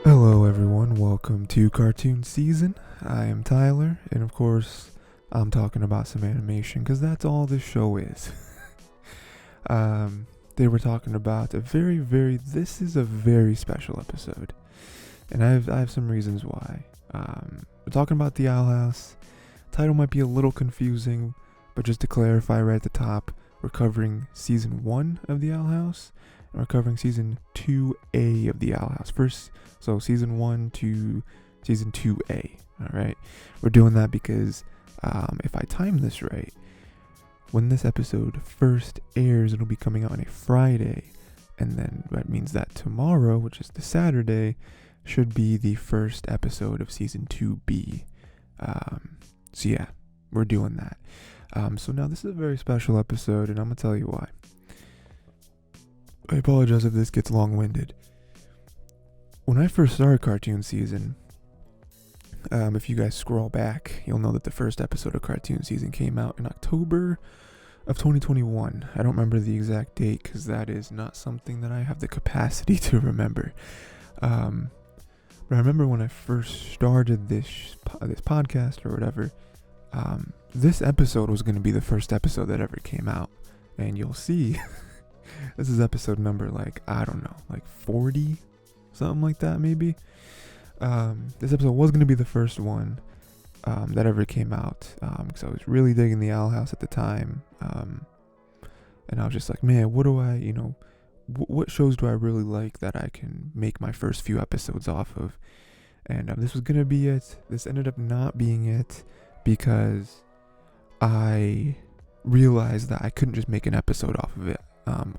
Hello everyone, welcome to Cartoon Season. I am Tyler, and of course, I'm talking about some animation, because that's all this show is. They were talking about this is a very special episode, and I have some reasons why. We're talking about the Owl House. Title might be a little confusing, but just to clarify right at the top, we're covering Season 1 of the Owl House, and we're covering Season 2A of the Owl House. So Season 1 to Season 2A, alright? We're doing that because, if I time this right, when this episode first airs, it'll be coming out on a Friday, and then that means that tomorrow, which is the Saturday, should be the first episode of Season 2B. So yeah, we're doing that. So now this is a very special episode, and I'm going to tell you why. I apologize if this gets long-winded. When I first started Cartoon Season, if you guys scroll back, you'll know that the first episode of Cartoon Season came out in October of 2021. I don't remember the exact date because that is not something that I have the capacity to remember. But I remember when I first started this podcast or whatever, this episode was going to be the first episode that ever came out. And you'll see, this is episode number, 40? Something like that, maybe. This episode was going to be the first one that ever came out, because I was really digging the Owl House at the time, and I was just like, man, what do I, what shows do I really like that I can make my first few episodes off of? And this was going to be it. This ended up not being it because I realized that I couldn't just make an episode off of it,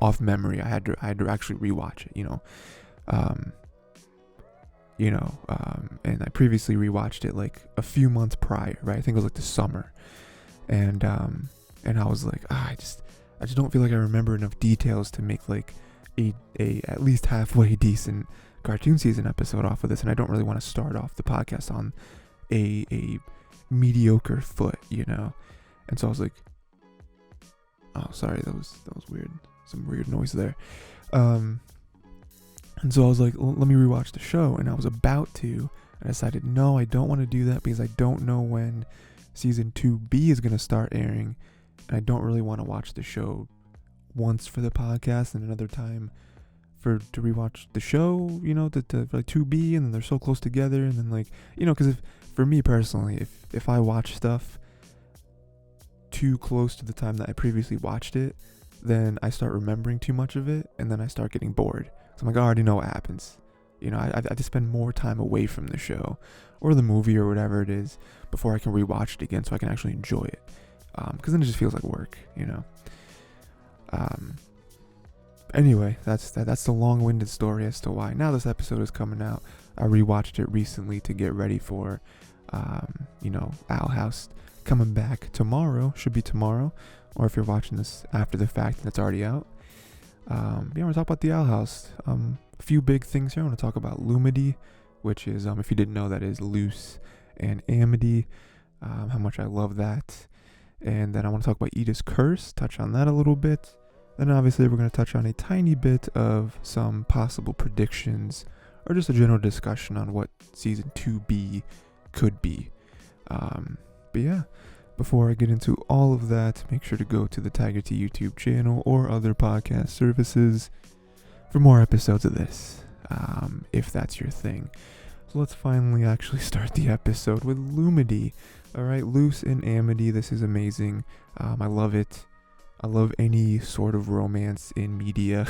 off memory. I had to actually rewatch it, and I previously rewatched it like a few months prior, right? I think it was like the summer, and I was like, I just don't feel like I remember enough details to make like a at least halfway decent Cartoon Season episode off of this, and I don't really want to start off the podcast on a mediocre foot, And so I was like, oh, sorry, that was weird, some weird noise there. And so I was like, let me rewatch the show, and I was about to, and I decided, no, I don't want to do that because I don't know when Season 2B is going to start airing, and I don't really want to watch the show once for the podcast and another time to rewatch the show, to like 2B, and then they're so close together, and then because for me personally, if I watch stuff too close to the time that I previously watched it, then I start remembering too much of it, and then I start getting bored. So I'm like, I already know what happens. I just spend more time away from the show or the movie or whatever it is before I can rewatch it again so I can actually enjoy it. Because then it just feels like work, Anyway, that's the long-winded story as to why now this episode is coming out. I rewatched it recently to get ready for, Owl House coming back tomorrow. Should be tomorrow. Or if you're watching this after the fact and it's already out. I want to talk about the Owl House. A few big things here. I want to talk about Lumity, which is, if you didn't know, that is Luz and Amity. How much I love that. And then I want to talk about Edith's Curse, touch on that a little bit. Then obviously we're going to touch on a tiny bit of some possible predictions or just a general discussion on what Season 2B could be. But yeah. Before I get into all of that, make sure to go to the Tiger T YouTube channel or other podcast services for more episodes of this, if that's your thing. So let's finally actually start the episode with Lumity. Alright, Luz and Amity, this is amazing. I love it. I love any sort of romance in media.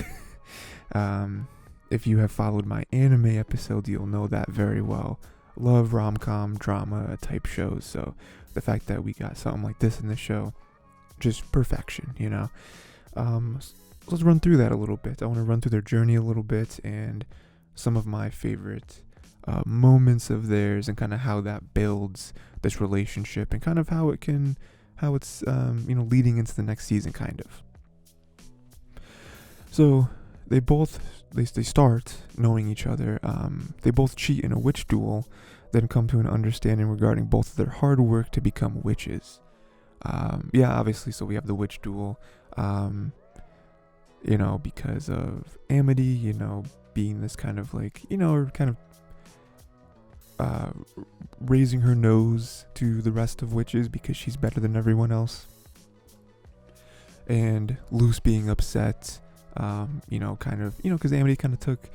If you have followed my anime episodes, you'll know that very well. Love rom-com, drama type shows, so the fact that we got something like this in the show, just perfection, Let's run through that a little bit. I want to run through their journey a little bit and some of my favorite moments of theirs and kind of how that builds this relationship and kind of how it's leading into the next season, kind of. So they start knowing each other. They both cheat in a witch duel, then come to an understanding regarding both of their hard work to become witches. Obviously, so we have the witch duel, because of Amity, being this kind of kind of uh, raising her nose to the rest of witches because she's better than everyone else. And Luz being upset, because Amity kind of took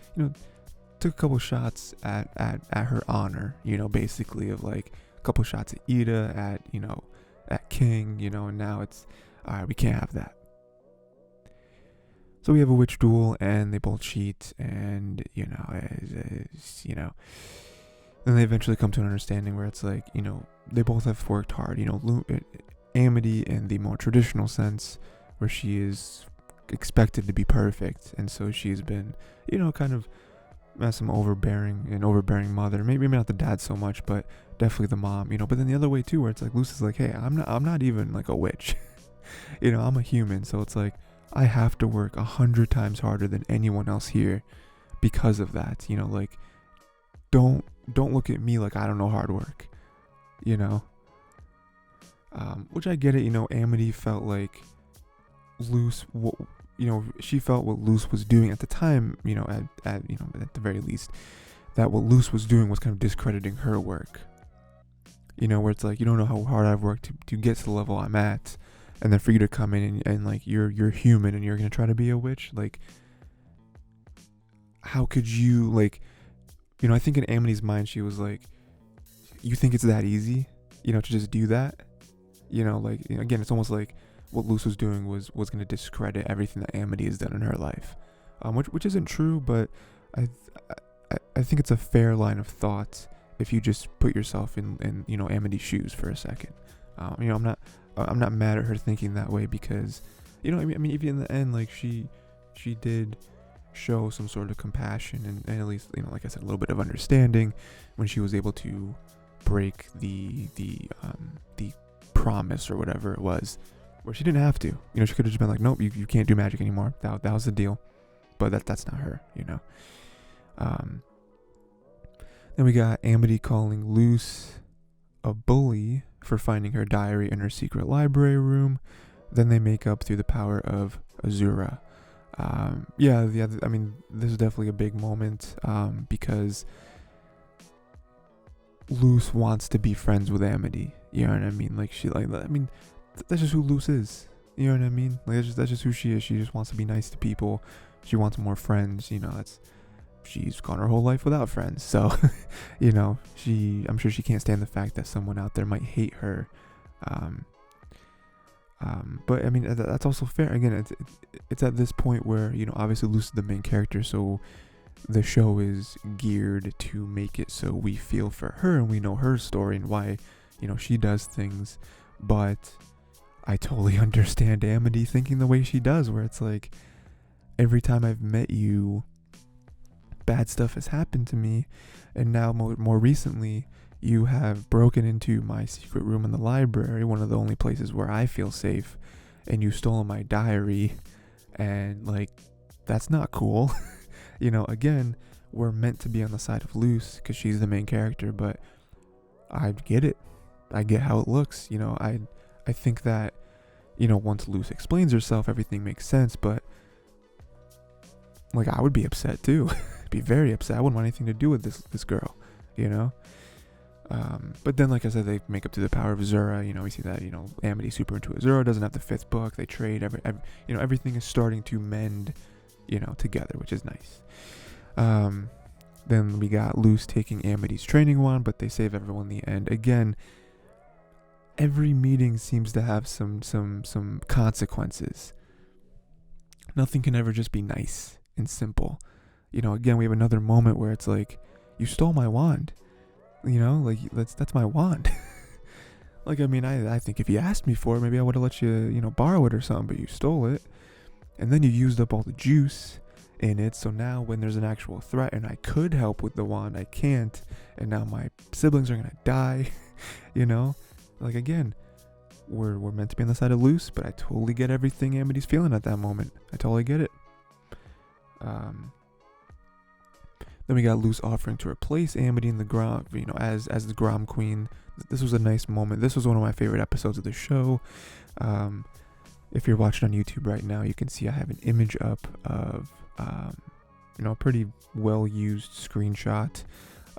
a couple shots at her honor, basically of like a couple shots at Ida, at King, and now it's, alright, we can't have that. So we have a witch duel, and they both cheat, and, then they eventually come to an understanding where it's like, they both have worked hard, Amity in the more traditional sense, where she is expected to be perfect, and so she's been, kind of as some overbearing mother. Maybe not the dad so much, but definitely the mom, but then the other way too, where it's like Lucy's like, hey, I'm not even like a witch. I'm a human, so it's like I have to work 100 times harder than anyone else here because of that. Like don't look at me like I don't know hard work. Which I get it. Amity felt like Luz, she felt what Luz was doing at the time, at the very least, that what Luz was doing was kind of discrediting her work. Where it's like, you don't know how hard I've worked to get to the level I'm at, and then for you to come in and like you're human and you're gonna try to be a witch, like how could you, like, I think in Amity's mind she was like, you think it's that easy, to just do that, again, it's almost like what Luz was doing was going to discredit everything that Amity has done in her life, which isn't true, but I think it's a fair line of thought if you just put yourself in Amity's shoes for a second. I'm not mad at her thinking that way because, even in the end, like she did show some sort of compassion and at least, like I said, a little bit of understanding when she was able to break the promise or whatever it was, where she didn't have to. She could have just been like, nope, you can't do magic anymore. That was the deal. But that's not her, Then we got Amity calling Luz a bully for finding her diary in her secret library room. Then they make up through the power of Azura. This is definitely a big moment because Luz wants to be friends with Amity. You know what I mean? Like that's just who Luz is. You know what I mean? Like that's just who she is. She just wants to be nice to people. She wants more friends. She's gone her whole life without friends. So, I'm sure she can't stand the fact that someone out there might hate her. But that's also fair. Again, it's at this point where, obviously Luz is the main character, so the show is geared to make it so we feel for her and we know her story and why, she does things. But I totally understand Amity thinking the way she does, where it's like, every time I've met you, bad stuff has happened to me, and now more recently, you have broken into my secret room in the library, one of the only places where I feel safe, and you stole my diary, and like, that's not cool. Again, we're meant to be on the side of Luz because she's the main character, but I get it. I get how it looks. I think that, once Luz explains herself, everything makes sense, but like, I would be upset too. Be very upset. I wouldn't want anything to do with this girl, but then, like I said, they make up to the power of Azura. We see that, Amity super into Azura, doesn't have the 5th book, they trade, everything is starting to mend, together, which is nice. Then we got Luz taking Amity's training wand, but they save everyone in the end. Again, every meeting seems to have some consequences. Nothing can ever just be nice and simple. Again, we have another moment where it's like, you stole my wand. Like, that's my wand. Like, I think if you asked me for it, maybe I would have let you, borrow it or something, but you stole it. And then you used up all the juice in it, so now when there's an actual threat and I could help with the wand, I can't, and now my siblings are gonna die. Like, again, we're meant to be on the side of Luz, but I totally get everything Amity's feeling at that moment. I totally get it. Then we got Luz offering to replace Amity in the Grom, as the Grom Queen. This was a nice moment. This was one of my favorite episodes of the show. If you're watching on YouTube right now, you can see I have an image up of, a pretty well-used screenshot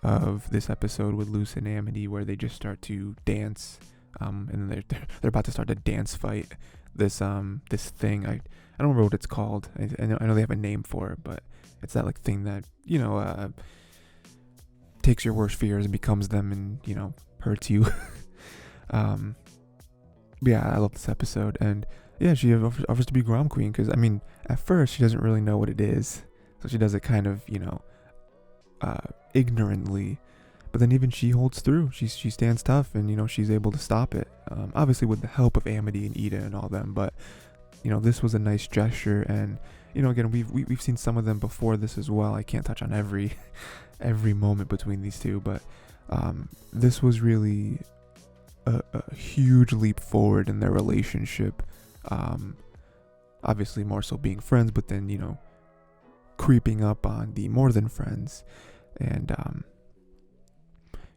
of this episode with Luz and Amity, where they just start to dance, and they're about to start a dance fight. This thing, I don't remember what it's called. I know they have a name for it, but it's that like thing that takes your worst fears and becomes them, and hurts you. Yeah, I love this episode, and yeah, she offers to be Grom Queen, because at first she doesn't really know what it is, so she does it kind of ignorantly, but then even she holds through. She stands tough, and she's able to stop it, obviously with the help of Amity and Ida and all them, but this was a nice gesture. And again, we've seen some of them before this as well. I can't touch on every moment between these two, but this was really a huge leap forward in their relationship. Obviously more so being friends, but then creeping up on the more than friends. And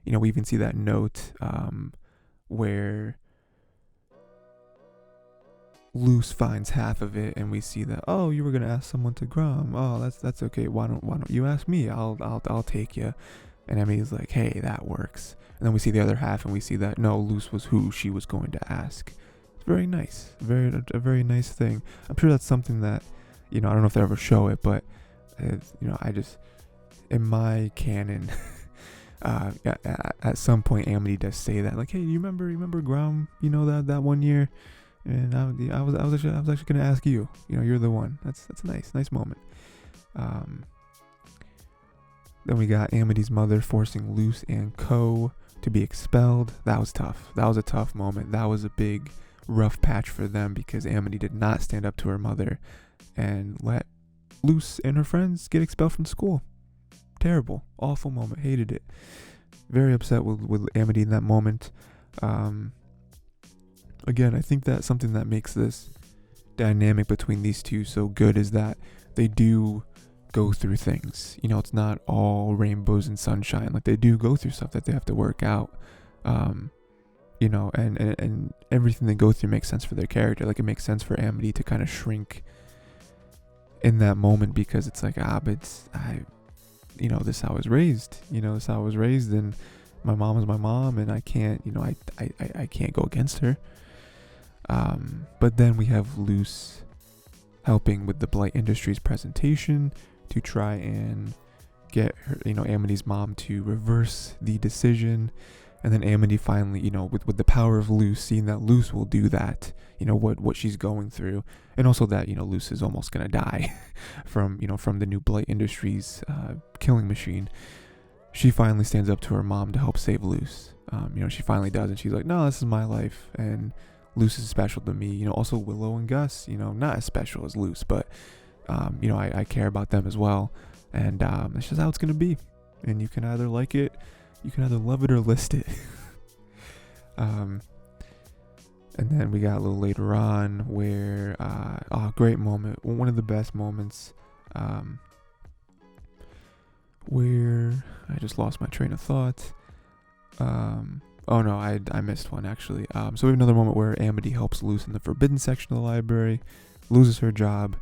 we even see that note where Luz finds half of it, and we see that, oh, you were gonna ask someone to Grom. Oh, that's okay. Why don't you ask me? I'll take you. And Emily's like, hey, that works. And then we see the other half, and we see that no, Luz was who she was going to ask. It's very nice, a very nice thing. I'm sure that's something that I don't know if they ever show it, but I just, in my canon, at some point Amity does say that, like, hey, you remember Grom? That one year. And I was actually gonna ask you. You're the one. That's a nice moment. Then we got Amity's mother forcing Luz and Co to be expelled. That was tough. That was a tough moment. That was a big rough patch for them, because Amity did not stand up to her mother and let Luz and her friends get expelled from school. Terrible, awful moment. Hated it. Very upset with Amity in that moment. Again, I think that something that makes this dynamic between these two so good is that they do go through things. It's not all rainbows and sunshine. Like, they do go through stuff that they have to work out. And everything they go through makes sense for their character. Like, it makes sense for Amity to kind of shrink in that moment, because it's like, this is how I was raised. This is how I was raised, and my mom is my mom, and I can't, I can't go against her. But then we have Luz helping with the Blight Industries presentation to try and get her, Amity's mom to reverse the decision. And then Amity finally, with the power of Luz, seeing that Luz will do that, what she's going through. And also that, Luz is almost going to die from the new Blight Industries killing machine. She finally stands up to her mom to help save Luz. She finally does, and she's like, no, this is my life, and Luz is special to me. Also Willow and Gus, not as special as Luz, but I care about them as well. And it's just how it's gonna be. And you can either like it, you can either love it or list it. And then we got a little later on where great moment, one of the best moments, where I just lost my train of thought. Oh no, I missed one actually. So we have another moment where Amity helps Luz in the forbidden section of the library, loses her job,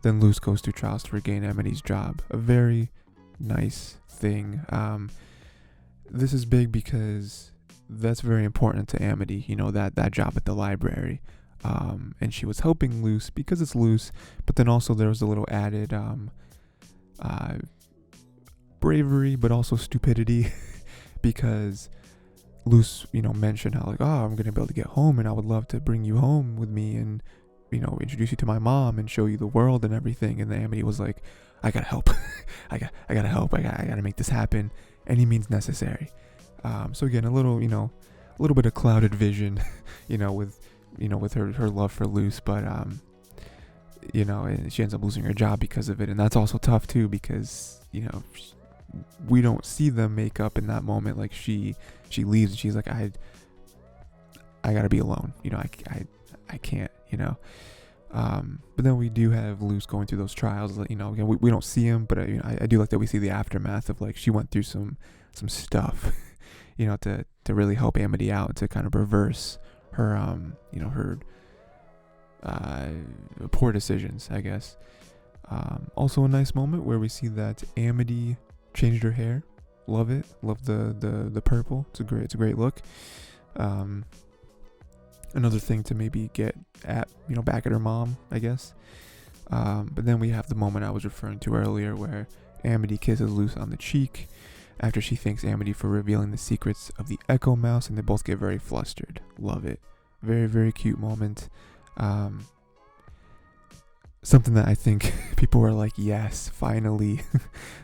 then Luz goes through trials to regain Amity's job. A very nice thing. This is big because that's very important to Amity, that job at the library. And she was helping Luz because it's Luz, but then also there was a little added bravery, but also stupidity, because Luz, mentioned how, like, oh, I'm gonna be able to get home, and I would love to bring you home with me, and introduce you to my mom and show you the world and everything. And then Amity was like, I gotta help. I gotta help. I gotta make this happen. Any means necessary. So again, a little bit of clouded vision, with her love for Luz, but and she ends up losing her job because of it, and that's also tough too, because we don't see them make up in that moment. Like, she leaves and she's like, I gotta be alone. I can't. But then we do have Luz going through those trials. Again, we don't see him, but I do like that we see the aftermath of, like, she went through some stuff, to really help Amity out, to kind of reverse her her poor decisions, I guess. Also a nice moment where we see that Amity changed her hair. Love it. Love the purple. It's a great look. Another thing to maybe get at, back at her mom, I guess. But then we have the moment I was referring to earlier where Amity kisses Luz on the cheek after she thanks Amity for revealing the secrets of the Echo Mouse, and they both get very flustered. Love it. Very, very cute moment. Something that I think people were like, yes, finally,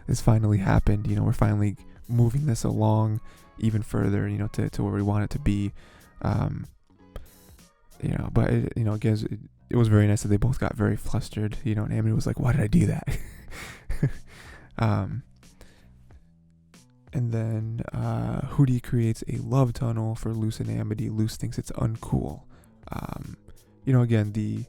this finally happened. We're finally moving this along even further, to where we want it to be. But it was very nice that they both got very flustered, and Amity was like, why did I do that? And then Hootie creates a love tunnel for Luz and Amity. Luz thinks it's uncool. Again,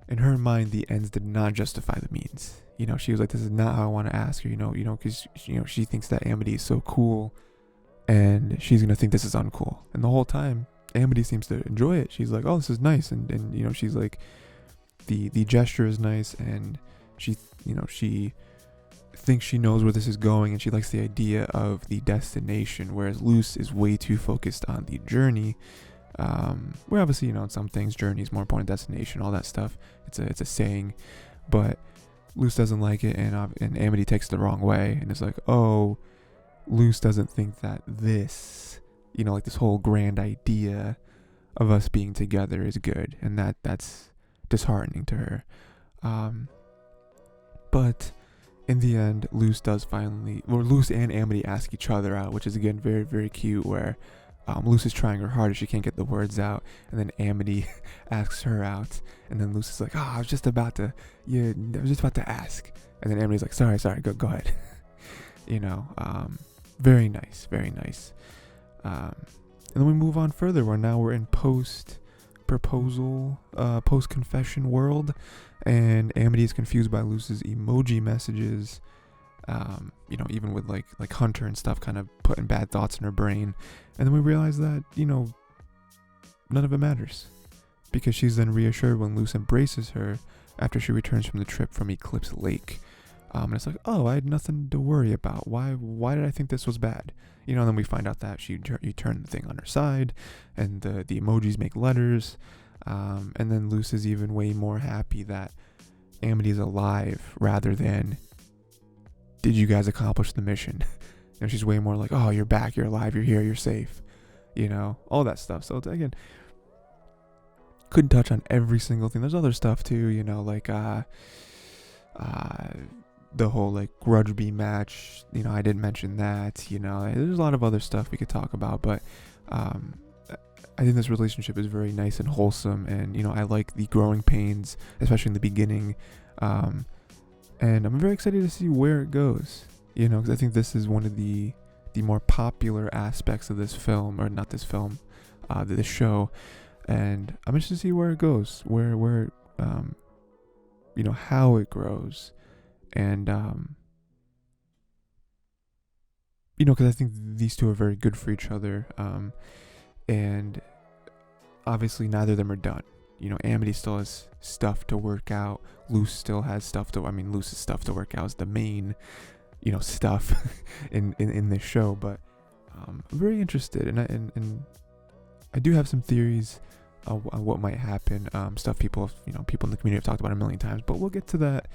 in her mind, the ends did not justify the means. She was like, this is not how I want to ask her, because, she thinks that Amity is so cool and she's going to think this is uncool. And the whole time, Amity seems to enjoy it. She's like, oh, this is nice. And she's like, the gesture is nice, and she thinks she knows where this is going, and she likes the idea of the destination, whereas Luz is way too focused on the journey. Where obviously, in some things, journey is more important than destination, all that stuff. It's a saying, but Luz doesn't like it, and Amity takes it the wrong way, and it's like, oh, Luz doesn't think that this, like this whole grand idea of us being together is good, and that's disheartening to her. But in the end, Luz and Amity ask each other out, which is again very, very cute, where Luz is trying her hardest, she can't get the words out, and then Amity asks her out, and then Luz is like, I was just about to ask, and then Amity's like, sorry, go ahead. Very nice, very nice. And then we move on further, where now we're in post-proposal, post-confession world, and Amity is confused by Luz's emoji messages, even with like Hunter and stuff kind of putting bad thoughts in her brain. And then we realize that, none of it matters, because she's then reassured when Luz embraces her after she returns from the trip from Eclipse Lake. And it's like, oh, I had nothing to worry about. Why did I think this was bad? And then we find out that you turn the thing on her side, and the emojis make letters. And then Luz is even way more happy that Amity is alive, rather than, did you guys accomplish the mission? And she's way more like, oh, you're back, you're alive, you're here, you're safe. All that stuff. So again, couldn't touch on every single thing. There's other stuff too, like the whole like grudge B match. I didn't mention that. There's a lot of other stuff we could talk about, but I think this relationship is very nice and wholesome, and I like the growing pains, especially in the beginning. And I'm very excited to see where it goes. Because I think this is one of the more popular aspects of this film, or not this film, this show. And I'm interested to see where it goes, where how it grows, and because I think these two are very good for each other. And obviously neither of them are done. Amity still has stuff to work out. Luz still has stuff Luz's stuff to work out is the main, stuff in this show. But I'm very interested, and I do have some theories on what might happen. Stuff people in the community have talked about a million times, but we'll get to that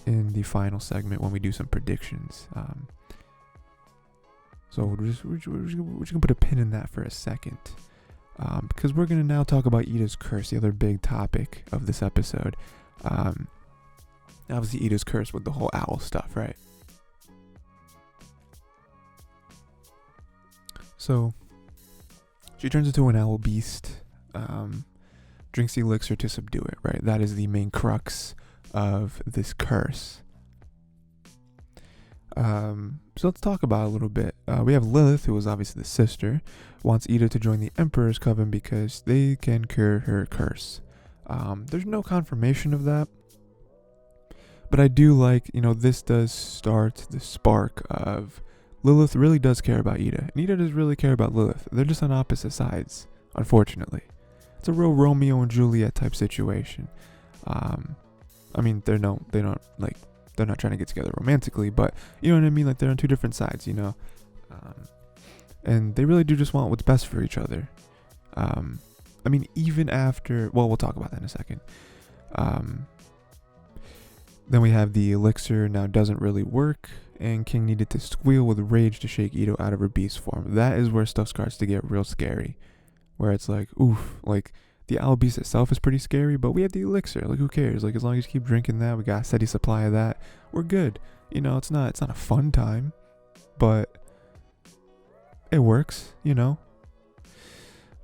in the final segment when we do some predictions. So we're just gonna put a pin in that for a second, because we're gonna now talk about Ida's curse, the other big topic of this episode. Obviously Ida's curse with the whole owl stuff, right? So she turns into an owl beast, drinks the elixir to subdue it, right? That is the main crux of this curse. So let's talk about it a little bit. We have Lilith, who is obviously the sister, wants Ida to join the Emperor's Coven because they can cure her curse. There's no confirmation of that, but I do like, this does start the spark of Lilith really does care about Ida, and Ida does really care about Lilith. They're just on opposite sides, unfortunately. It's a real Romeo and Juliet type situation. They don't like they're not trying to get together romantically, but you know what I mean? Like they're on two different sides, you know? And they really do just want what's best for each other. I mean, even after, well, we'll talk about that in a second. Then we have the elixir now doesn't really work, and King needed to squeal with rage to shake Ito out of her beast form. That is where stuff starts to get real scary. Where it's like, oof, like the owl beast itself is pretty scary, but we have the elixir. Like, who cares? Like, as long as you keep drinking that, we got a steady supply of that, we're good. You know, it's not a fun time, but it works, you know.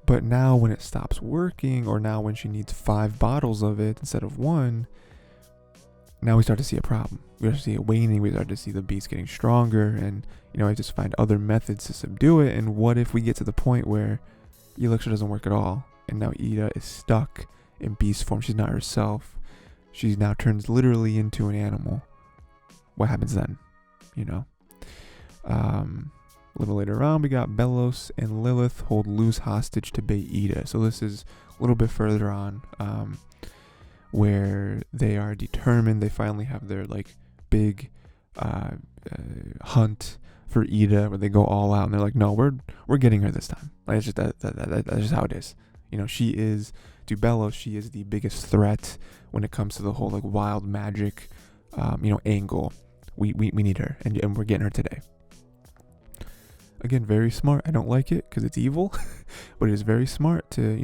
But now when it stops working, or now when she needs 5 bottles of it instead of 1, now we start to see a problem. We start to see it waning. We start to see the beast getting stronger, and you know, I just find other methods to subdue it. And what if we get to the point where the elixir doesn't work at all, and now Ida is stuck in beast form? She's not herself. She now turns literally into an animal. What happens then? You know. A little later on, we got Belos and Lilith hold Luz hostage to bait Ida. So this is a little bit further on. Where they are determined, they finally have their like big hunt for Ida, where they go all out and they're like, no, we're getting her this time. Like, it's just that's just how it is. You know, she is, to Belos, she is the biggest threat when it comes to the whole like wild magic angle. We need her, and we're getting her today. Again, very smart. I don't like it because it's evil, but it is very smart to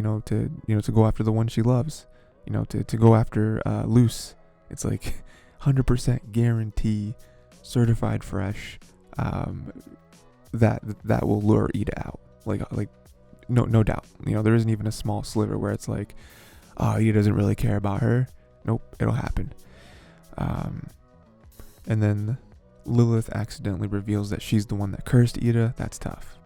go after the one she loves. You know, to go after Luz. It's like 100% guarantee, certified fresh, that will lure Ida out. Like no doubt. You know, there isn't even a small sliver where it's like, oh, Ida doesn't really care about her. Nope, it'll happen. And then Lilith accidentally reveals that she's the one that cursed Ida. That's tough.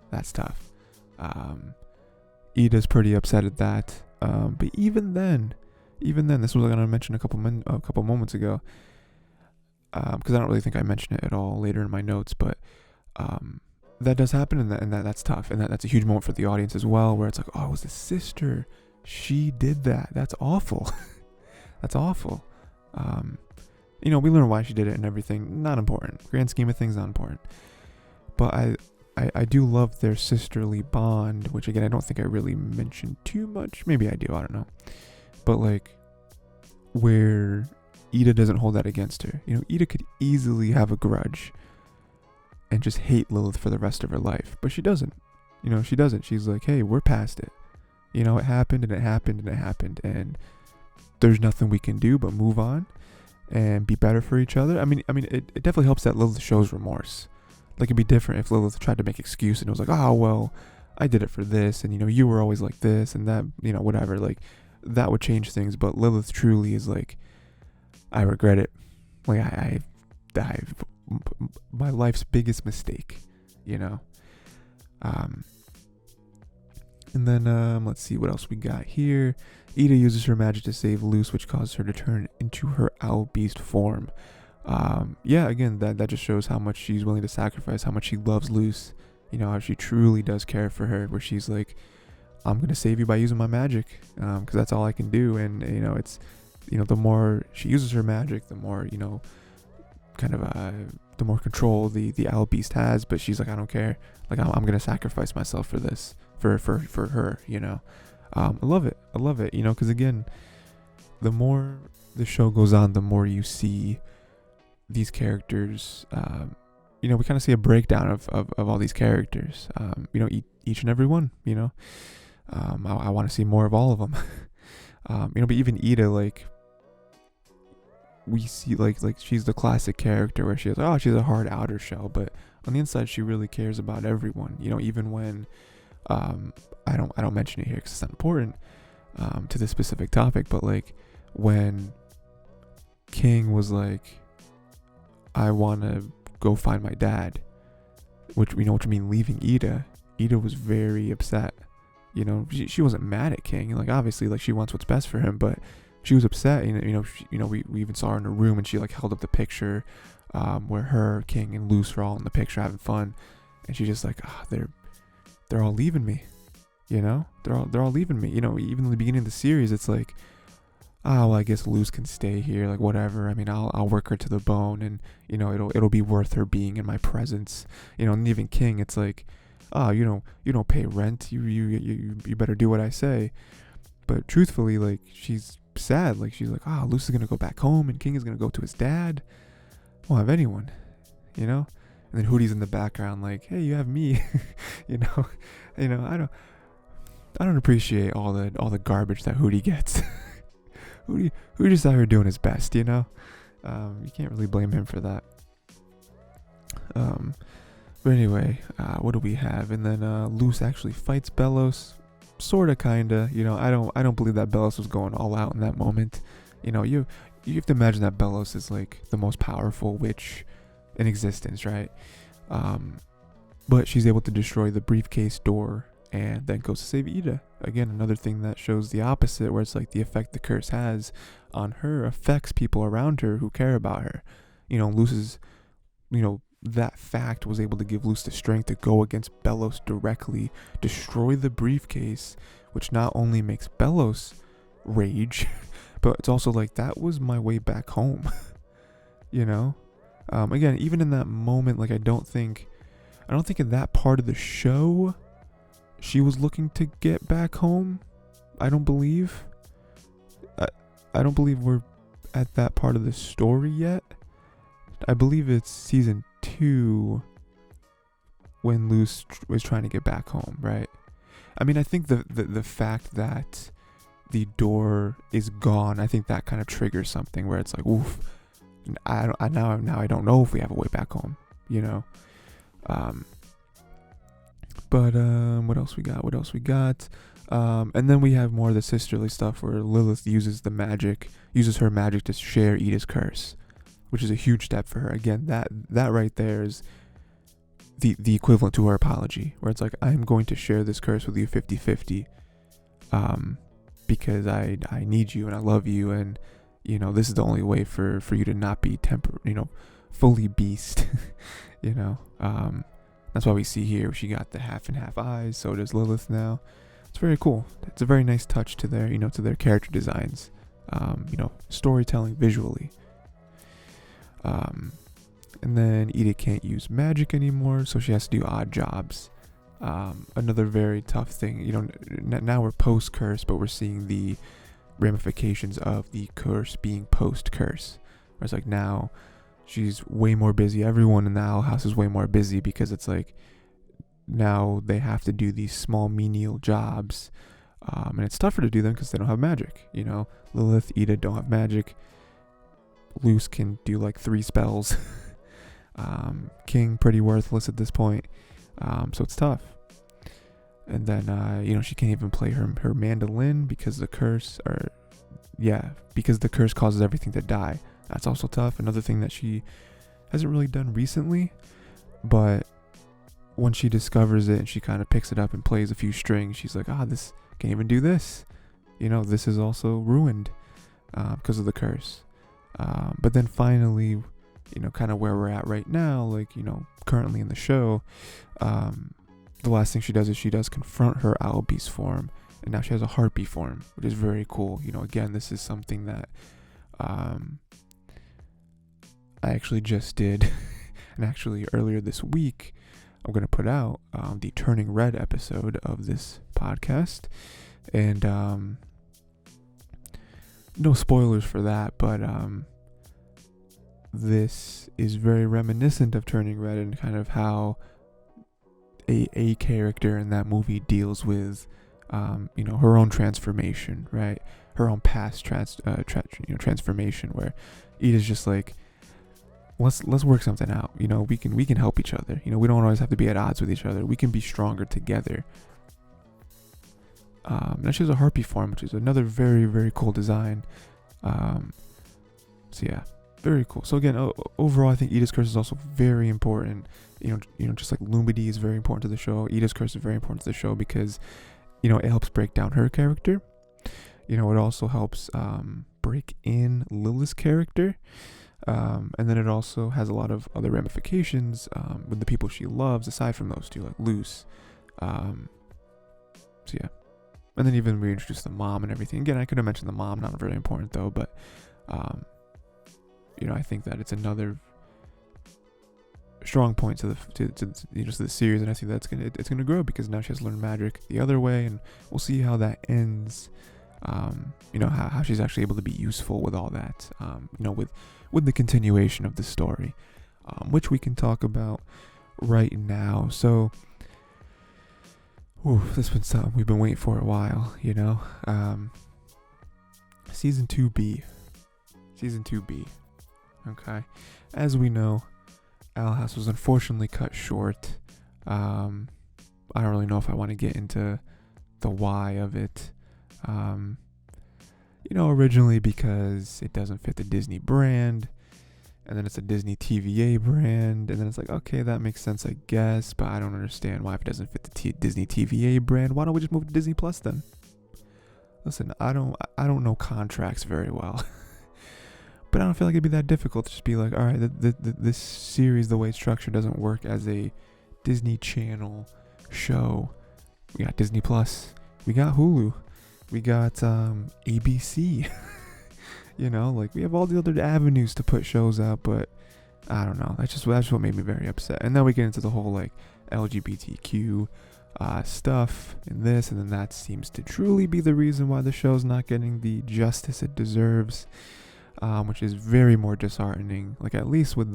Ida's pretty upset at that. But even then, this was what I going to mention a couple moments ago, because I don't really think I mentioned it at all later in my notes, but that does happen, and that's tough, and that's a huge moment for the audience as well, where it's like, oh, it was the sister, she did that. That's awful. That's awful. We learn why she did it and everything. Not important. Grand scheme of things, not important. But I do love their sisterly bond, which again I don't think I really mentioned too much. Maybe I do. I don't know. But like, where Ida doesn't hold that against her. You know, Ida could easily have a grudge and just hate Lilith for the rest of her life, but she doesn't. You know, she doesn't. She's like, hey, we're past it. You know, it happened and it happened and it happened, and there's nothing we can do but move on and be better for each other. I mean, it definitely helps that Lilith shows remorse. Like, it'd be different if Lilith tried to make excuse and it was like, oh, well, I did it for this, and, you know, you were always like this and that, you know, whatever. Like, that would change things, but Lilith truly is like, I regret it. Like, I've my life's biggest mistake, you know. And then let's see what else we got here. Ida uses her magic to save Luz, which causes her to turn into her owl beast form. Again, that just shows how much she's willing to sacrifice, how much she loves Luz. You know, how she truly does care for her, where she's like, I'm going to save you by using my magic, because that's all I can do. And, you know, it's, you know, the more she uses her magic, the more, you know, kind of, the more control the owl beast has. But she's like, I don't care. Like, I'm going to sacrifice myself for this, for her, you know. I love it, you know, because again, the more the show goes on, the more you see these characters, you know, we kind of see a breakdown of all these characters, you know, each and every one, you know. I want to see more of all of them. You know, but even Ida, like, we see like she's the classic character where she's a hard outer shell, but on the inside she really cares about everyone, you know, even when I don't mention it here because it's not important to this specific topic, but like when King was like, I want to go find my dad, which we know what you mean, leaving Ida was very upset. You know, she wasn't mad at King. Like, obviously, like, she wants what's best for him, but she was upset. We even saw her in a room, and she like held up the picture where her, King, and Luz are all in the picture having fun, and she's just like, they're all leaving me. You know, they're all leaving me. You know, even in the beginning of the series, it's like, oh, well, I guess Luz can stay here, like whatever. I mean, I'll work her to the bone, and it'll be worth her being in my presence. And even King, it's like, oh, you don't pay rent. You better do what I say. But truthfully, like, she's sad. Like, she's like, oh, Luz is gonna go back home, and King is gonna go to his dad. Won't have anyone, And then Hootie's in the background, like, hey, you have me, you know, I don't appreciate all the garbage that Hootie gets. Hootie just out here doing his best, You can't really blame him for that. But anyway, what do we have? And then Luz actually fights Bellows, sorta, kinda. I don't believe that Bellows was going all out in that moment. You have to imagine that Bellows is like the most powerful witch in existence, right? But she's able to destroy the briefcase door and then goes to save Ida. Again, another thing that shows the opposite, where it's like the effect the curse has on her affects people around her who care about her. Luz's, that fact was able to give Luz the strength to go against Bellows directly, destroy the briefcase, which not only makes Bellows rage, but it's also like, that was my way back home. Again, even in that moment, like, I don't think in that part of the show she was looking to get back home. I don't believe we're at that part of the story yet. I believe it's season 2 when Luz was trying to get back home, right? I mean, I think the fact that the door is gone, I think that kind of triggers something where it's like, oof, now I don't know if we have a way back home, But what else we got? And then we have more of the sisterly stuff where Lilith uses her magic to share Ida's curse, which is a huge step for her. Again, that right there is the equivalent to her apology, where it's like, I'm going to share this curse with you 50-50, because I need you and I love you, and this is the only way for you to not be fully beast. That's why we see here she got the half and half eyes. So does Lilith now. It's very cool. It's a very nice touch to their character designs. Storytelling visually. And then Ida can't use magic anymore, so she has to do odd jobs. Another very tough thing. Now we're post curse, but we're seeing the ramifications of the curse being post curse. Where it's like, now she's way more busy. Everyone in the Owl House is way more busy, because it's like, now they have to do these small menial jobs, and it's tougher to do them because they don't have magic. Lilith, Ida don't have magic. Luz can do like 3 spells. King pretty worthless at this point, so it's tough. And then she can't even play her mandolin because the curse causes everything to die. That's also tough. Another thing that she hasn't really done recently, but when she discovers it and she kind of picks it up and plays a few strings, she's like, this can't even do this. This is also ruined because of the curse. But then finally, kind of where we're at right now, like, currently in the show, the last thing she does is she does confront her owl beast form, and now she has a harpy form, which is very cool. Again, this is something that I actually just did, and actually earlier this week, I'm going to put out the Turning Red episode of this podcast, and no spoilers for that, but this is very reminiscent of Turning Red and kind of how a character in that movie deals with her own transformation, right? Her own past transformation, where Ida's just like, let's work something out. We can help each other. We don't always have to be at odds with each other. We can be stronger together. Now she has a harpy form, which is another very, very cool design. So yeah, very cool. So again, overall, I think Ida's curse is also very important. Just like Lumity is very important to the show, Ida's curse is very important to the show because, it helps break down her character. It also helps break in Lilith's character. And then it also has a lot of other ramifications with the people she loves aside from those two, like Luz. So yeah, And then even we introduced the mom and everything. Again, I could have mentioned the mom, not very important though, but I think that it's another strong point to the series, and I think that's it's gonna grow because now she has learned magic the other way, and we'll see how that ends. How she's actually able to be useful with all that. With the continuation of the story, which we can talk about right now. So, this has been something we've been waiting for a while. Season 2B. Okay, as we know, Owl House was unfortunately cut short. I don't really know if I want to get into the why of it. Originally because it doesn't fit the Disney brand, and then it's a Disney TVA brand, and then it's like, okay, that makes sense, I guess, but I don't understand why if it doesn't fit the Disney TVA brand, why don't we just move to Disney Plus then? Listen, I don't know contracts very well. But I don't feel like it'd be that difficult to just be like, all right, this series, the way it's structured, doesn't work as a Disney Channel show. We got Disney Plus, we got Hulu, we got ABC. We have all the other avenues to put shows out, but I don't know. That's just what made me very upset. And then we get into the whole LGBTQ stuff in this, and then that seems to truly be the reason why the show's not getting the justice it deserves. Which is very more disheartening. At least with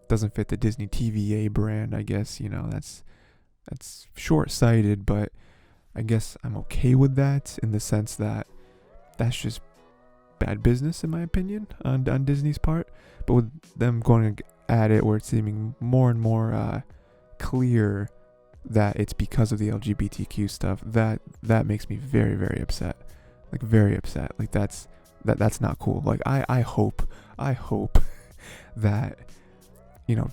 doesn't fit the Disney TVA brand, I guess, that's short-sighted, but I guess I'm okay with that in the sense that that's just bad business in my opinion on Disney's part. But with them going at it where it's seeming more and more clear that it's because of the LGBTQ stuff, that makes me very, very upset. Very upset. That's not cool. I hope that,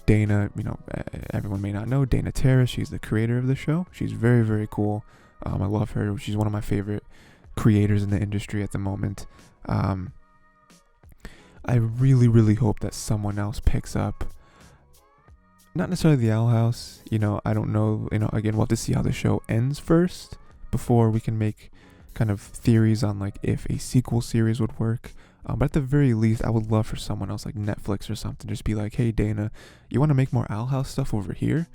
Dana, everyone may not know, Dana Terrace, she's the creator of the show. She's very, very cool. I love her. She's one of my favorite creators in the industry at the moment. I really, really hope that someone else picks up, not necessarily the Owl House. I don't know. Again, we'll have to see how the show ends first before we can make kind of theories on if a sequel series would work. But at the very least, I would love for someone else like Netflix or something just be like, hey Dana, you want to make more Owl House stuff over here?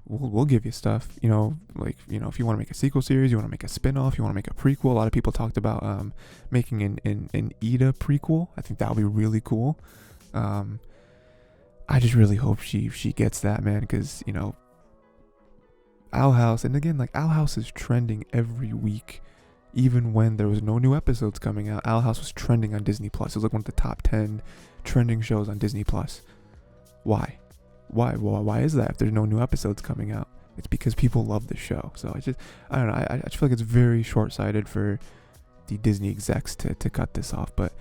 We'll give you stuff. If you want to make a sequel series, you want to make a spin-off, you want to make a prequel. A lot of people talked about making an Ida prequel. I think that would be really cool. I just really hope she gets that, man, because Owl House, and again, Owl House is trending every week. Even when there was no new episodes coming out, Owl House was trending on Disney Plus. It was one of the top 10 trending shows on Disney Plus. Why is that if there's no new episodes coming out? It's because people love the show. So I don't know. I just feel like it's very short-sighted for the Disney execs to cut this off. But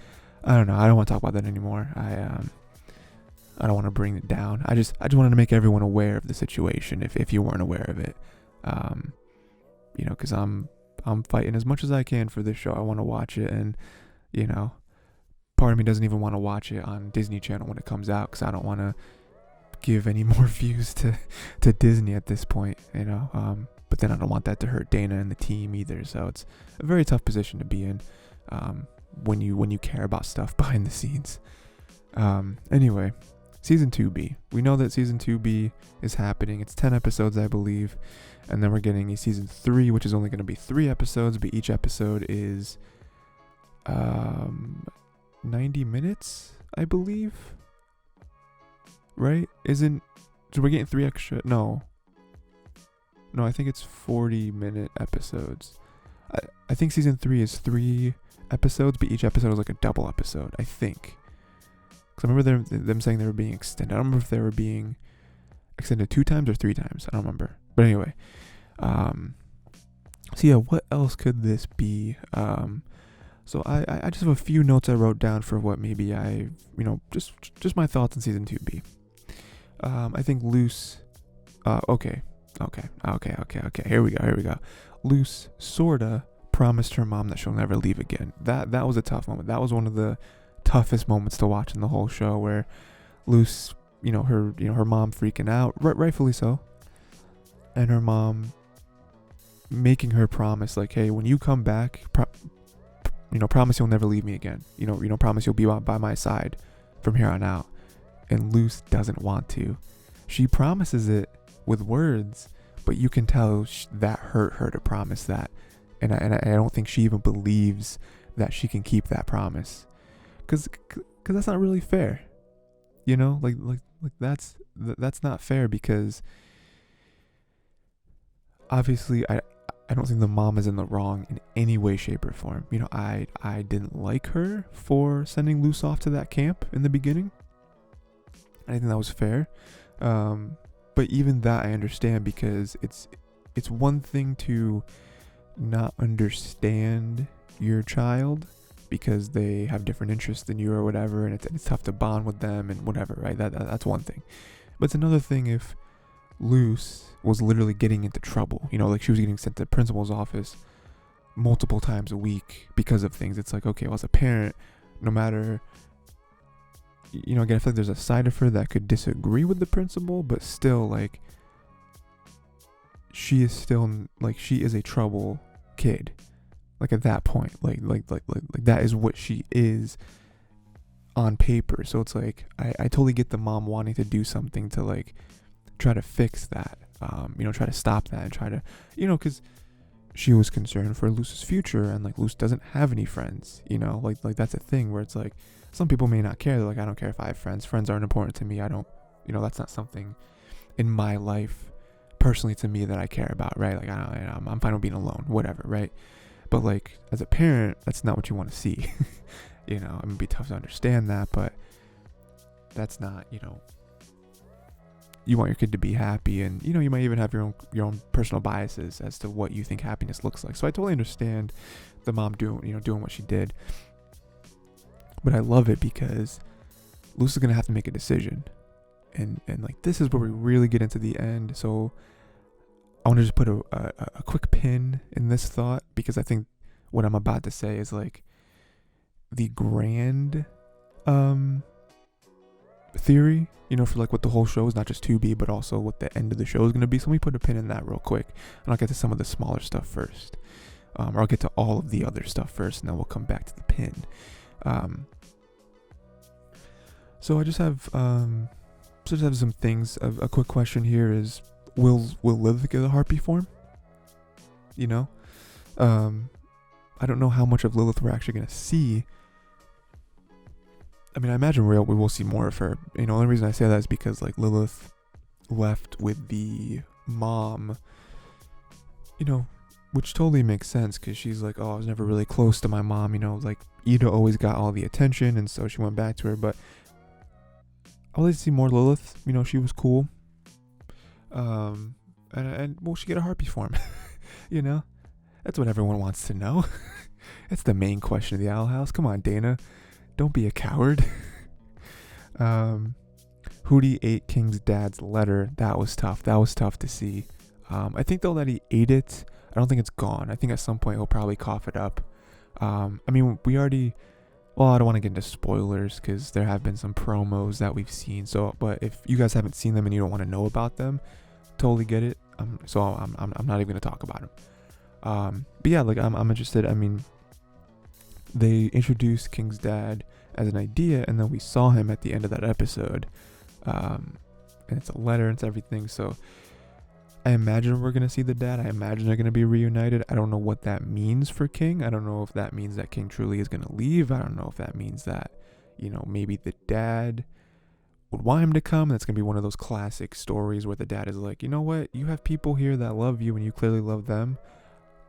I don't know. I don't want to talk about that anymore. I don't want to bring it down. I just wanted to make everyone aware of the situation if you weren't aware of it. Because I'm fighting as much as I can for this show. I want to watch it, and part of me doesn't even want to watch it on Disney Channel when it comes out because I don't want to give any more views to Disney at this point. But then I don't want that to hurt Dana and the team either. So it's a very tough position to be in when you care about stuff behind the scenes. Anyway. Season 2B. We know that Season 2B is happening. It's 10 episodes, I believe. And then we're getting a Season 3, which is only going to be 3 episodes, but each episode is 90 minutes, I believe. Right? So we're getting 3 extra... No, I think it's 40-minute episodes. I think Season 3 is 3 episodes, but each episode is a double episode, I think. I remember them saying they were being extended. I don't remember if they were being extended 2 times or 3 times. I don't remember. But anyway. So yeah, what else could this be? So I just have a few notes I wrote down for what maybe just my thoughts on Season 2B. I think Luz... Okay. Here we go. Luz sorta promised her mom that she'll never leave again. That was a tough moment. That was one of the toughest moments to watch in the whole show, where Luz, her mom freaking out, rightfully so, and her mom making her promise, like, hey, when you come back, promise you'll never leave me again. Promise you'll be by my side from here on out. And Luz doesn't want to. She promises it with words, but you can tell that hurt her to promise that. And I don't think she even believes that she can keep that promise. Cause that's not really fair. Like that's not fair, because obviously I don't think the mom is in the wrong in any way, shape, or form. I didn't like her for sending Luz off to that camp in the beginning. I think that was fair. But even that I understand, because it's one thing to not understand your child because they have different interests than you or whatever, and it's tough to bond with them and whatever, right? That's one thing. But it's another thing if Luz was literally getting into trouble, like she was getting sent to the principal's office multiple times a week because of things. It's like, okay, well, as a parent, no matter, again, I feel like there's a side of her that could disagree with the principal, but still, like, she is a trouble kid. Like, at that point, like that is what she is on paper. So it's like, I totally get the mom wanting to do something to, like, try to fix that, try to stop that, and try to, because she was concerned for Luz's future, and, like, Luz doesn't have any friends, like that's a thing where it's like, some people may not care. They're like, I don't care if I have friends. Friends aren't important to me. I don't, that's not something in my life personally to me that I care about, right? Like, I'm fine with being alone, whatever, right? But, like, as a parent, that's not what you want to see. It'd be tough to understand that, but that's not, you want your kid to be happy, and, you might even have your own personal biases as to what you think happiness looks like. So I totally understand the mom doing what she did. But I love it because Luz is going to have to make a decision. And like, this is where we really get into the end. So I want to just put a quick pin in this thought, because I think what I'm about to say is, like, the grand theory, for, like, what the whole show is, not just to be, but also what the end of the show is going to be. So let me put a pin in that real quick, and I'll get to some of the smaller stuff first. Or I'll get to all of the other stuff first, and then we'll come back to the pin. So I just have some things. A quick question here is, will Lilith get a heartbeat form? I don't know how much of Lilith we're actually gonna see. I mean, I imagine we will see more of her. The only reason I say that is because, like, Lilith left with the mom, which totally makes sense, because she's like, oh, I was never really close to my mom, like, Ida always got all the attention, and so she went back to her. But I'd like to see more Lilith. She was cool. And will she get a heartbeat form? That's what everyone wants to know. That's the main question of the Owl House. Come on, Dana, don't be a coward. Hootie ate King's dad's letter. That was tough to see. I think, though, that he ate it. I don't think it's gone. I think at some point he'll probably cough it up. I mean, we already, well, I don't want to get into spoilers, because there have been some promos that we've seen. So, but if you guys haven't seen them and you don't want to know about them, totally get it. So I'm not even gonna talk about them. But yeah, like, I'm interested. I mean, they introduced King's dad as an idea, and then we saw him at the end of that episode. And it's a letter, and it's everything. So I imagine we're going to see the dad. I imagine they're going to be reunited. I don't know what that means for King. I don't know if that means that King truly is going to leave. I don't know if that means that, maybe the dad would want him to come. That's going to be one of those classic stories where the dad is like, you know what? You have people here that love you, and you clearly love them.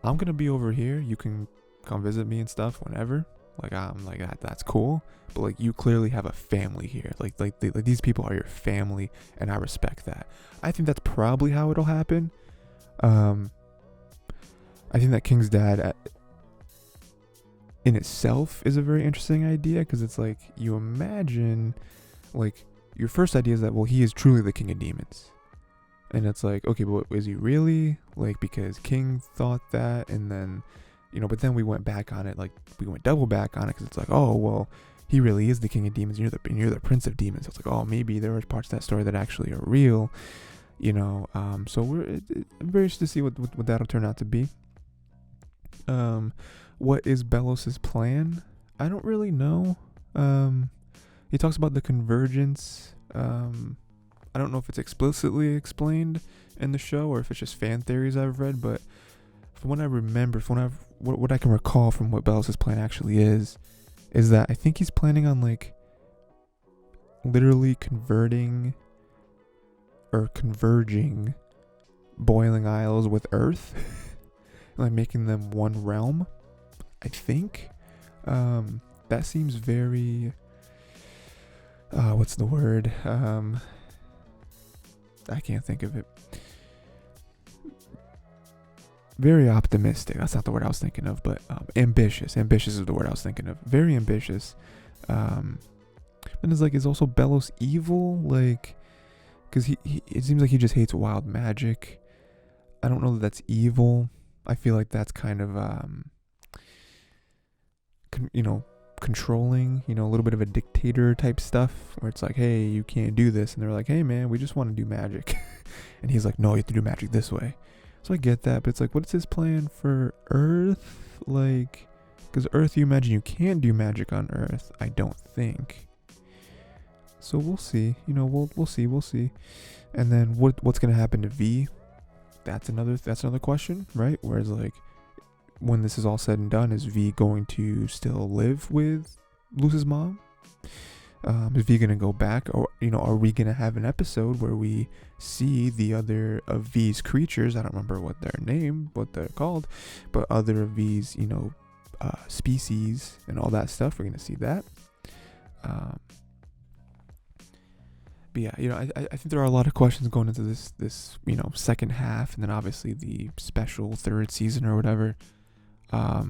I'm going to be over here. You can come visit me and stuff whenever. Like, I'm like, that's cool. But, like, you clearly have a family here. Like these people are your family, and I respect that. I think that's probably how it'll happen. I think that King's dad in itself is a very interesting idea, because it's like, you imagine, like, your first idea is that, well, he is truly the king of demons. And it's like, okay, but is he really? Like, because King thought that, and then, but then we went back on it, like, we went double back on it, because it's like, oh, well, he really is the king of demons, and you're the prince of demons. So it's like, oh, maybe there are parts of that story that actually are real. So I'm very interested to see what that'll turn out to be. What is Belos's plan? I don't really know. He talks about the convergence. I don't know if it's explicitly explained in the show or if it's just fan theories I've read, but from what I remember, what I can recall from what Belos's plan actually is that I think he's planning on like literally converging boiling isles with Earth, like making them one realm. I think that seems very what's the word? I can't think of it. Very optimistic. That's not the word I was thinking of, but ambitious. Ambitious is the word I was thinking of. Very ambitious. And it's like, is also Belos evil? Like, because he it seems like he just hates wild magic. I don't know that that's evil. I feel like that's kind of controlling, a little bit of a dictator type stuff where it's like, hey, you can't do this, and they're like, hey man, we just want to do magic. And he's like, no, you have to do magic this way. So I get that, but it's like, what's his plan for Earth? Like, because Earth, you imagine you can do magic on Earth? I don't think. So we'll see. We'll see. And then what's gonna happen to V? That's another question, right? Whereas like, when this is all said and done, is V going to still live with Luz's mom? Is V gonna go back, or are we gonna have an episode where we see the other of V's creatures? I don't remember what they're called, but other of V's species and all that stuff. We're gonna see that. But yeah, I think there are a lot of questions going into this second half, and then obviously the special third season or whatever. But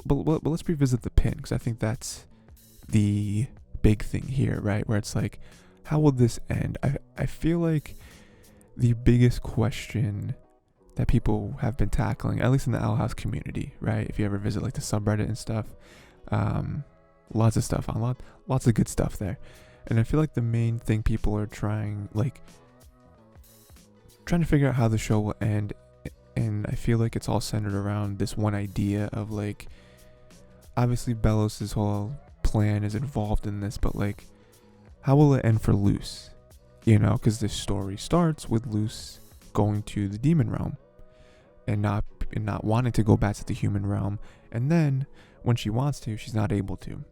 let's revisit the pin, because I think that's the big thing here, right? Where it's like, how will this end? I feel like the biggest question that people have been tackling, at least in the Owl House community, right? If you ever visit like the subreddit and stuff, lots of stuff on lots of good stuff there. And I feel like the main thing people are trying to figure out how the show will end. And I feel like it's all centered around this one idea of like, obviously Belos's whole plan is involved in this, but like, how will it end for Luz? Because this story starts with Luz going to the demon realm and not wanting to go back to the human realm, and then when she wants to, she's not able to.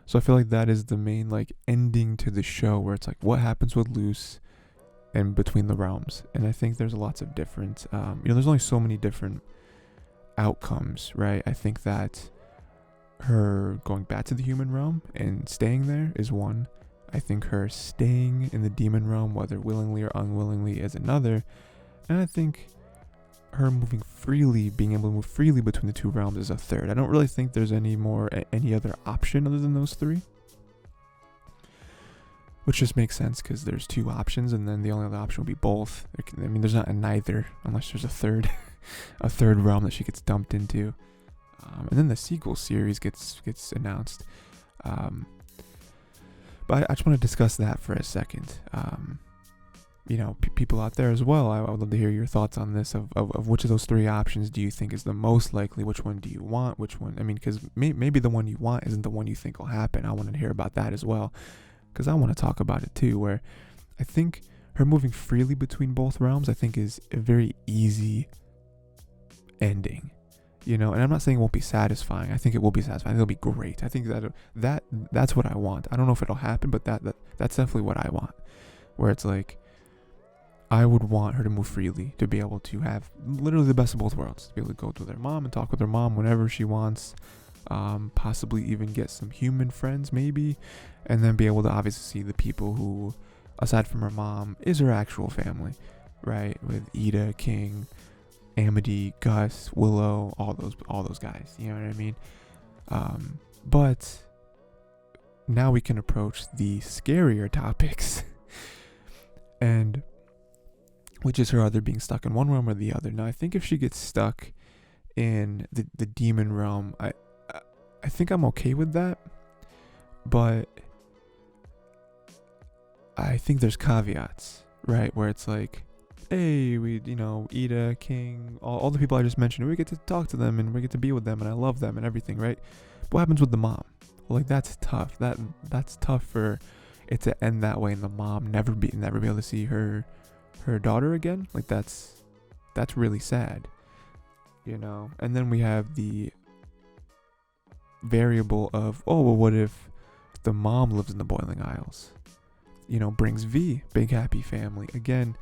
So I feel like that is the main like ending to the show, where it's like, what happens with Luz and between the realms. And I think there's lots of different there's only so many different outcomes, right? I think that her going back to the human realm and staying there is one. I think her staying in the demon realm, whether willingly or unwillingly, is another. And I think her being able to move freely between the two realms is a third. I don't really think there's any other option other than those three. Which just makes sense, because there's two options, and then the only other option would be both. There's not a neither, unless there's a third realm that she gets dumped into. And then the sequel series gets announced. But I just want to discuss that for a second. People out there as well, I would love to hear your thoughts on this, of which of those three options do you think is the most likely? Which one do you want? Which one? Because maybe the one you want isn't the one you think will happen. I want to hear about that as well, because I want to talk about it too, where I think her moving freely between both realms, I think, is a very easy ending. And I'm not saying it won't be satisfying. I think it will be satisfying. It'll be great. I think that's what I want. I don't know if it'll happen, but that's definitely what I want. Where it's like, I would want her to move freely, to be able to have literally the best of both worlds, to be able to go to their mom and talk with her mom whenever she wants, possibly even get some human friends maybe, and then be able to obviously see the people who, aside from her mom, is her actual family, right? With Ida, King, Amity, Gus, Willow, all those guys, you know what I mean? But now we can approach the scarier topics, and which is her either being stuck in one realm or the other. Now, I think if she gets stuck in the demon realm, I think I'm okay with that, but I think there's caveats, right? Where it's like, hey, we, Ida, King, all the people I just mentioned, we get to talk to them and we get to be with them and I love them and everything, right? But what happens with the mom? Like, that's tough. That's tough for it to end that way and the mom never be able to see her daughter again. Like, that's really sad, And then we have the variable of, oh, well, what if the mom lives in the Boiling Isles? Brings V, big happy family. Again,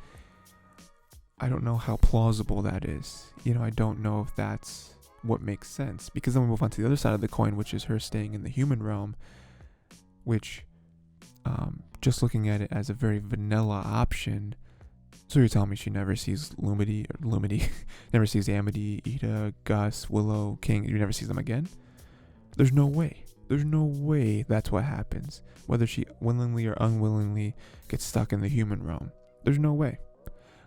I don't know how plausible that is. I don't know if that's what makes sense. Because then we move on to the other side of the coin, which is her staying in the human realm, which, just looking at it as a very vanilla option. So you're telling me she never sees Lumity, never sees Amity, Ida, Gus, Willow, King, you never sees them again? There's no way. There's no way that's what happens. Whether she willingly or unwillingly gets stuck in the human realm. There's no way.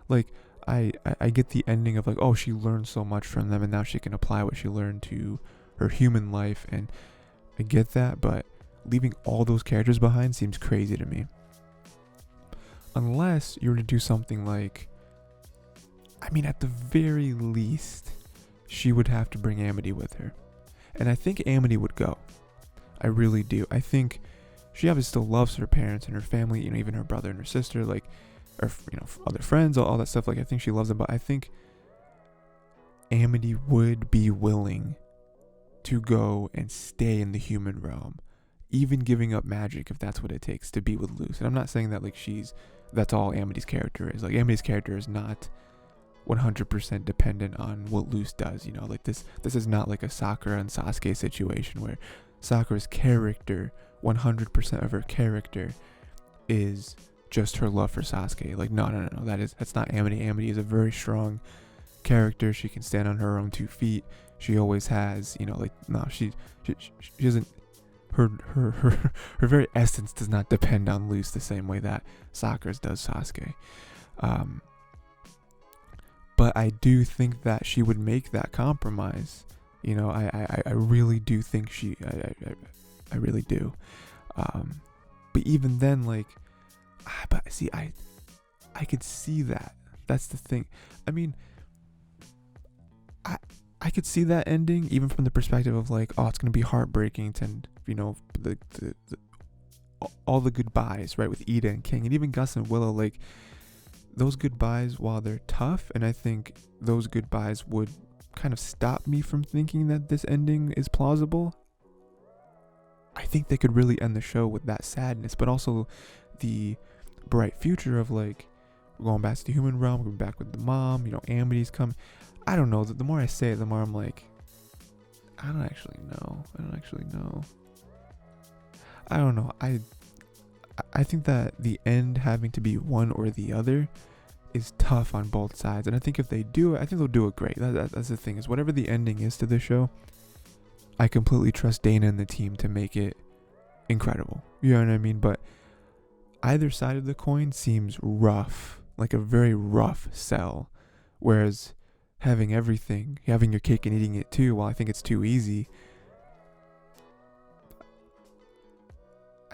Like, I get the ending of like, oh, she learned so much from them and now she can apply what she learned to her human life, and I get that, but leaving all those characters behind seems crazy to me. Unless you were to do something like, at the very least, she would have to bring Amity with her. And I think Amity would go. I really do. I think she obviously still loves her parents and her family, even her brother and her sister, like, or, other friends, all that stuff. Like, I think she loves them, but I think Amity would be willing to go and stay in the human realm, even giving up magic if that's what it takes to be with Luz. And I'm not saying that, like, that's all Amity's character is. Like, Amity's character is not 100% dependent on what Luz does, like this is not like a Sakura and Sasuke situation where Sakura's character, 100% of her character is just her love for Sasuke. Like, no, that's not Amity. Amity is a very strong character. She can stand on her own 2 feet. She always has, she doesn't, her very essence does not depend on Luz the same way that Sakura's does Sasuke. But I do think that she would make that compromise. I really do think I really do. But even then, like, but see, I could see that. That's the thing. I could see that ending even from the perspective of like, oh, it's gonna be heartbreaking to, the all the goodbyes, right, with Ida and King and even Gus and Willow, like those goodbyes, while they're tough, and I think those goodbyes would kind of stop me from thinking that this ending is plausible. I think they could really end the show with that sadness, but also the bright future of like, we're going back to the human realm, we're back with the mom, Amity's coming. I don't know. The more I say it, the more I'm like, I don't actually know. I don't know. I think that the end having to be one or the other is tough on both sides. And I think if they do it, I think they'll do it great. That's the thing, is whatever the ending is to the show, I completely trust Dana and the team to make it incredible. You know what I mean? But either side of the coin seems rough, like a very rough sell. Whereas having your cake and eating it too, while I think it's too easy,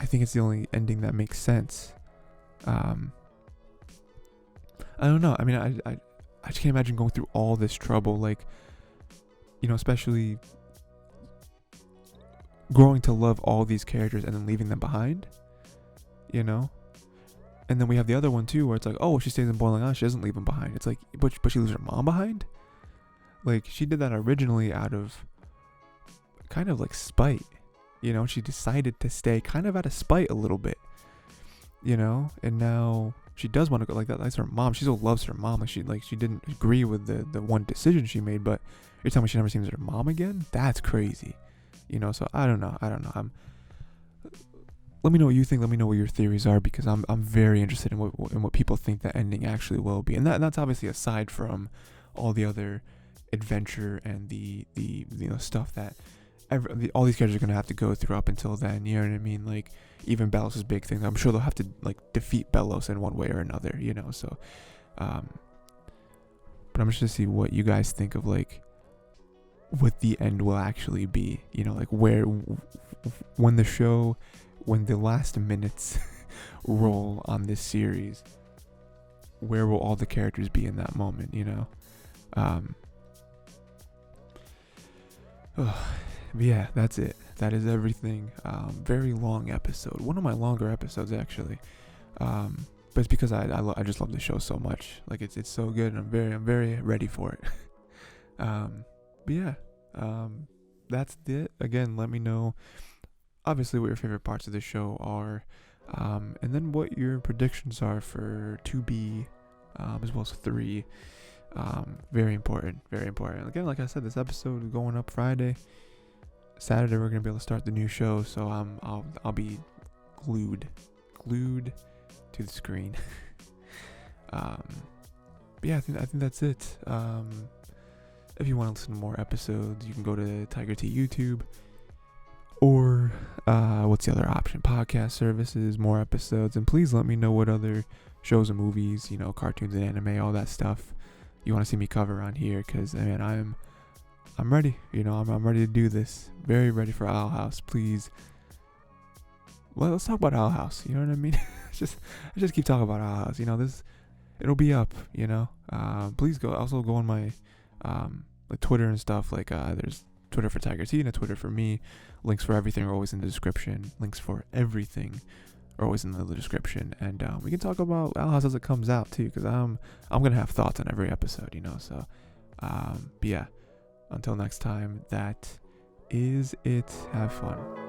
I think it's the only ending that makes sense. I don't know. I just can't imagine going through all this trouble, like, especially growing to love all these characters and then leaving them behind, And then we have the other one too, where it's like, oh, she stays in Boiling Island, she doesn't leave them behind. It's like, but she leaves her mom behind? Like, she did that originally out of kind of like spite, she decided to stay kind of out of spite a little bit, and now she does want to go. Like, that's her mom. She still loves her mom. Like, she didn't agree with the one decision she made, but you're telling me she never sees her mom again? That's crazy, so I don't know. Let me know what you think. Let me know what your theories are, because I'm very interested in what people think the ending actually will be, and that's obviously aside from all the other adventure and the stuff that all these characters are gonna have to go through up until then. You know what I mean? Like, even Belos' big thing, I'm sure they'll have to like defeat Belos in one way or another. So, but I'm just gonna see what you guys think of like what the end will actually be. Like when the last minutes roll on this series, where will all the characters be in that moment, you know? But yeah, that's it. That is everything. Very long episode. One of my longer episodes, actually. But it's because I just love the show so much. Like, it's so good, and I'm very ready for it. But yeah, that's it. Again, let me know, obviously, what your favorite parts of the show are, and then what your predictions are for 2B, as well as 3. Very important. Again, like I said, this episode is going up Friday. Saturday we're gonna be able to start the new show, so I'll be glued to the screen. But yeah, I think that's it. If you want to listen to more episodes, you can go to Tiger T YouTube, or what's the other option? Podcast services, more episodes, and please let me know what other shows and movies, cartoons and anime, all that stuff you want to see me cover on here, because I'm ready. I'm ready to do this. Very ready for Owl House. Please, let's talk about Owl House. You know what I mean? I just keep talking about Owl House. It'll be up. Please go on my like Twitter and stuff. Like there's Twitter for Tiger T and a Twitter for me. Links for everything are always in the description. Links for everything are always in the description. And we can talk about Owl House as it comes out too, because I'm gonna have thoughts on every episode. So but yeah. Until next time, that is it. Have fun.